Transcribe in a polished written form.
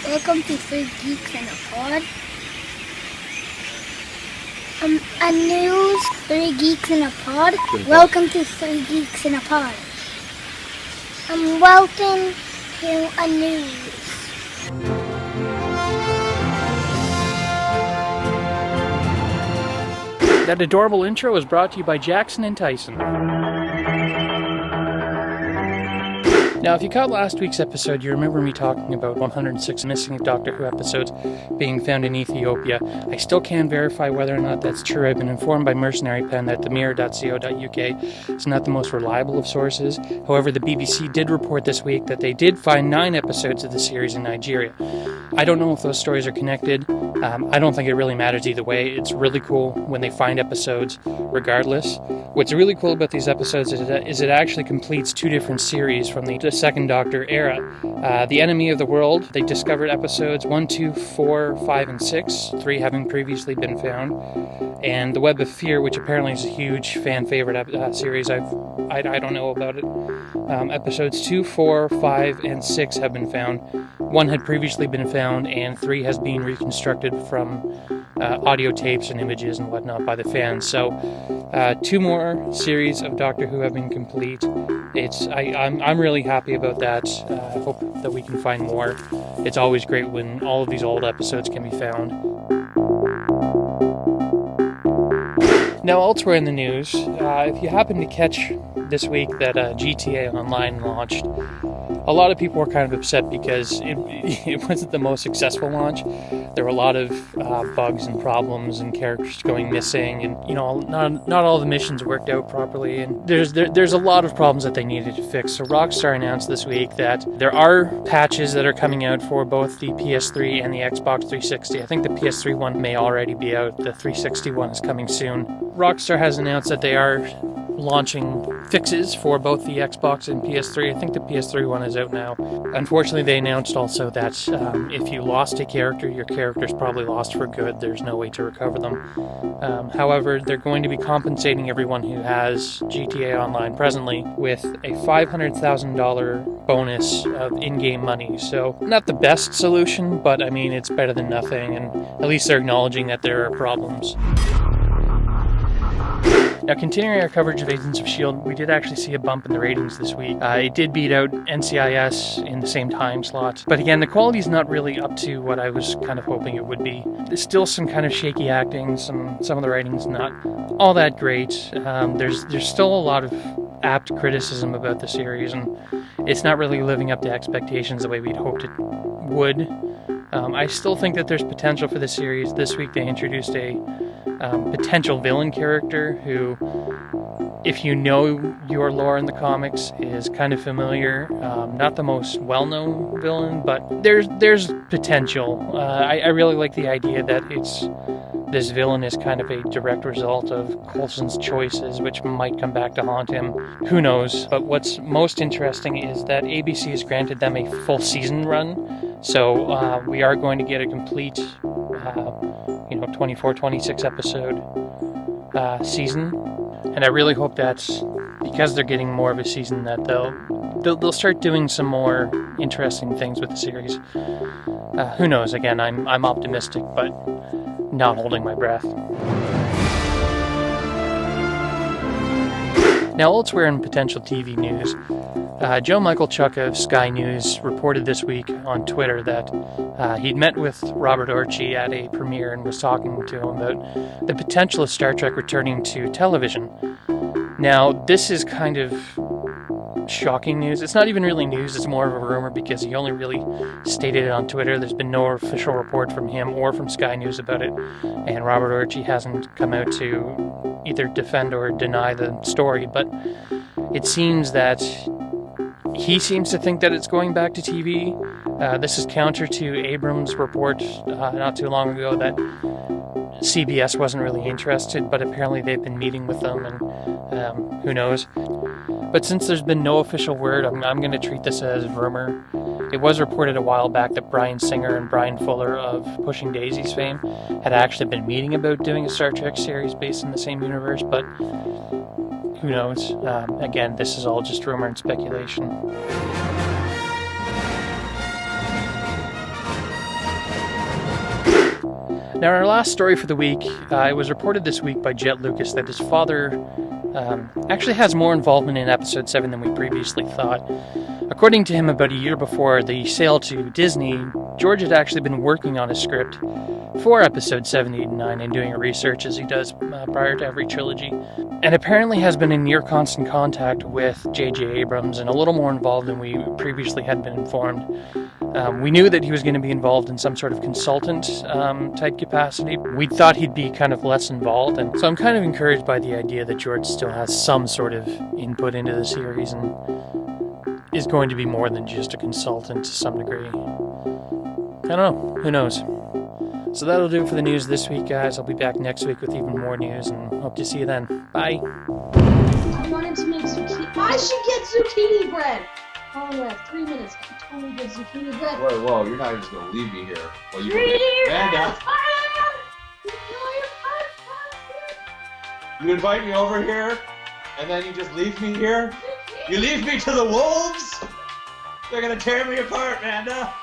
Welcome to Three Geeks in a Pod. A news, Three Geeks in a Pod. Welcome to Three Geeks in a Pod. Welcome to a news. That adorable intro was brought to you by Jackson and Tyson. Now, if you caught last week's episode, you remember me talking about 106 missing Doctor Who episodes being found in Ethiopia. I still can't verify whether or not that's true. I've been informed by Mercenary Pen that themirror.co.uk is not the most reliable of sources. However, the BBC did report this week that they did find 9 episodes of the series in Nigeria. I don't know if those stories are connected. I don't think it really matters either way. It's really cool when they find episodes regardless. What's really cool about these episodes is it actually completes 2 different series from the Second Doctor era. The Enemy of the World, they discovered episodes 1, 2, 4, 5, and 6, 3 having previously been found. And The Web of Fear, which apparently is a huge fan favorite series. I don't know about it. Episodes 2, 4, 5, and 6 have been found. 1 had previously been found, and 3 has been reconstructed from audio tapes and images and whatnot by the fans. So 2 more series of Doctor Who have been complete. I'm really happy about that. I hope that we can find more. It's always great when all of these old episodes can be found. Now, elsewhere in the news, if you happen to catch this week that GTA Online launched, a lot of people were kind of upset because it wasn't the most successful launch. There were a lot of bugs and problems and characters going missing, and not all the missions worked out properly. And there's a lot of problems that they needed to fix. So Rockstar announced this week that there are patches that are coming out for both the PS3 and the Xbox 360. I think the PS3 one may already be out. The 360 one is coming soon. Rockstar has announced that they are launching fixes for both the Xbox and PS3. I think the PS3 one is out now. Unfortunately, they announced also that if you lost a character, your character's probably lost for good. There's no way to recover them. However, they're going to be compensating everyone who has GTA Online presently with a $500,000 bonus of in-game money. So, not the best solution, but I mean, it's better than nothing, and at least they're acknowledging that there are problems. Now, continuing our coverage of Agents of S.H.I.E.L.D, we did actually see a bump in the ratings this week. It did beat out NCIS in the same time slot. But again, the quality's not really up to what I was kind of hoping it would be. There's still some kind of shaky acting, some of the writing's not all that great. There's still a lot of apt criticism about the series, and it's not really living up to expectations the way we'd hoped it would. I still think that there's potential for the series. This week they introduced a potential villain character who, if you know your lore in the comics, is kind of familiar. Not the most well-known villain, but there's potential. I really like the idea that this villain is kind of a direct result of Coulson's choices, which might come back to haunt him. Who knows? But what's most interesting is that ABC has granted them a full season run. So we are going to get a complete 24, 26 episode season. And I really hope that because they're getting more of a season that they'll start doing some more interesting things with the series. Who knows? Again, I'm optimistic, but not holding my breath. Now, elsewhere in potential TV news, Joe Michael Chuck of Sky News reported this week on Twitter that he'd met with Robert Orci at a premiere and was talking to him about the potential of Star Trek returning to television. Now, this is kind of shocking news. It's not even really news, it's more of a rumor because he only really stated it on Twitter. There's been no official report from him or from Sky News about it, and Robert Orci hasn't come out to either defend or deny the story, but it seems that he seems to think that it's going back to TV. This is counter to Abrams' report not too long ago that CBS wasn't really interested, but apparently they've been meeting with them, and who knows. But since there's been no official word, I'm going to treat this as rumor. It was reported a while back that Bryan Singer and Brian Fuller of Pushing Daisies fame had actually been meeting about doing a Star Trek series based in the same universe, but who knows? Again, this is all just rumor and speculation. Now, our last story for the week, it was reported this week by Jet Lucas that his father actually has more involvement in episode 7 than we previously thought. According to him, about a year before the sale to Disney, George had actually been working on a script for episode 7, 8, and 9 and doing research as he does prior to every trilogy, and apparently has been in near constant contact with J.J. Abrams and a little more involved than we previously had been informed. We knew that he was going to be involved in some sort of consultant type capacity. We thought he'd be kind of less involved, and so I'm kind of encouraged by the idea that George still has some sort of input into the series and is going to be more than just a consultant to some degree. I don't know. Who knows? So that'll do it for the news this week, guys. I'll be back next week with even more news, and hope to see you then. Bye. I wanted to make zucchini. I should get zucchini bread. Oh, we have 3 minutes. I can totally get zucchini bread. Whoa, you're not just gonna leave me here. Well, you Amanda! You invite me over here, and then you just leave me here? You leave me to the wolves? They're gonna tear me apart, Amanda.